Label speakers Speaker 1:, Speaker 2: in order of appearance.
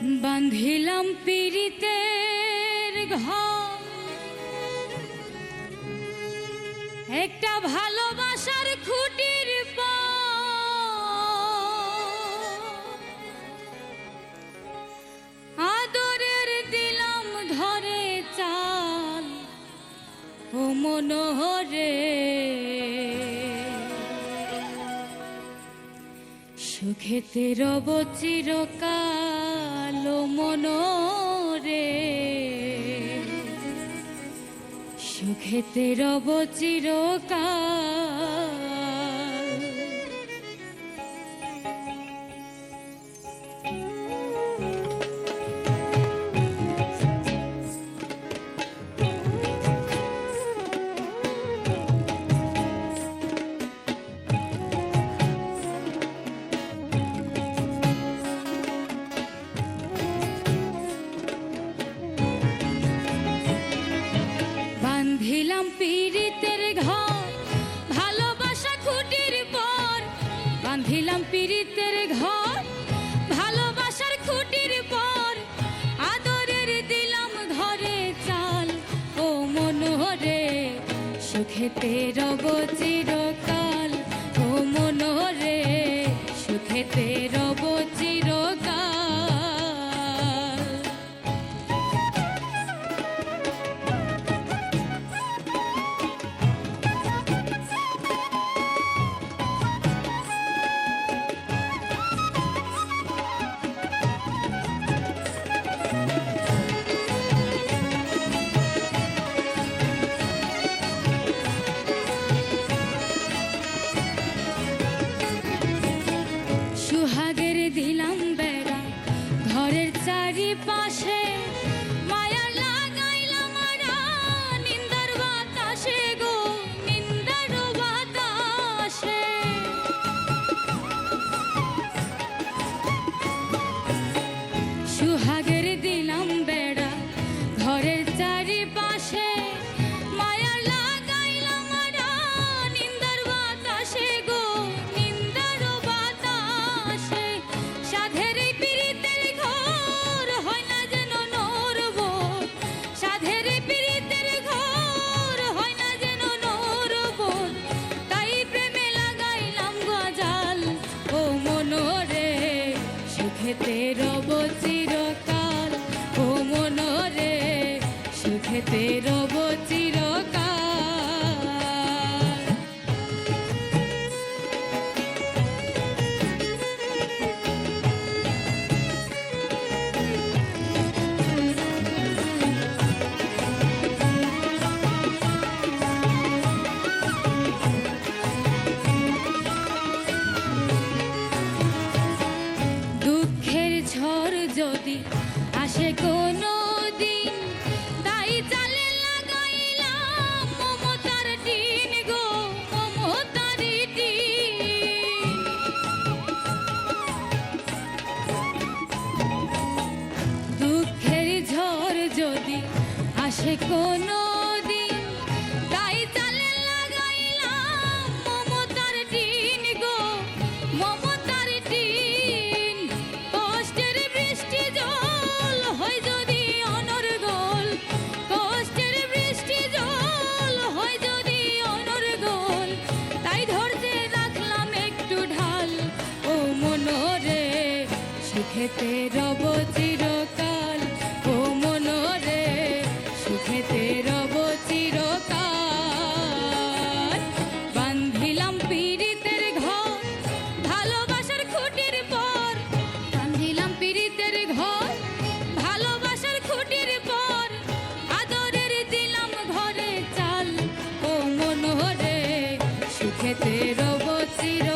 Speaker 1: বাঁধিলাম পীড়িতের ঘর, একটা ভালোবাসার খুঁটির আদরের দিলাম ধরে চাল ও মনোহরে, সুখেতে রব চিরকাল ও মনোরে, সুখেতে রব চিরকাল। বাঁধিলাম পীড়িতের ঘর, ভালোবাসা খুঁটির পর, বাঁধিলাম পীড়িতের ঘর, ভালোবাসার খুঁটির পর, আদরের দিলাম ধরে চাল ও মনোহরে, সুখেতে রব চিরকাল ও মনোহরে, সুখেতে রব চিরকাল। সুহাগের দিলাম বেড়া ঘরের চারিপাশে, মায়া লাগাইলাম আড়া নিন্দার বাতাসে গো, নিন্দার বাতাসে। সুহাগের দিলাম বেড়া ঘরের চারিপাশে, মায়া লাগাইলাম আড়া নিন্দার বাতাসে গো, নিন্দার বাতাসে। সাধের এই পীড়িতের ঘর হয় না যেন নরবর, সাধের এই পীড়িতের ঘর হয় না যেন নরবর, তাই প্রেমে লাগাইলাম গজাল ও মনোরে, সুখেতে রব চিরকাল ও মনোরে, সুখেতে রব চিরকাল। দুঃখের ঝড় যদি আসে কোনো দিন, তাই চালে লাগাইলাম মমতার টিন গো, মমতার টিন। দুঃখের ঝড় যদি আসে কোনো দিন, তাই চালে লাগাইলাম মমতার টিন গো, মমতার টিন। কষ্টের বৃষ্টি জল হয় যদি অনর্গল, কষ্টের বৃষ্টি জল হয় যদি অনর্গল, তাই ধরতে রাখলাম একটু ঢাল ও মনোরে, সুখেতে রব চিরকাল ও মনোরে, সুখেতে রব চিরকাল। বাঁধিলাম পীড়িতের ঘর, ভালোবাসার খুঁটির পর, বাঁধিলাম পীড়িতের ঘর, ভালোবাসার খুঁটির পর, আদরের দিলাম ঘরে চাল ও মনোহরে, সুখেতে রব চির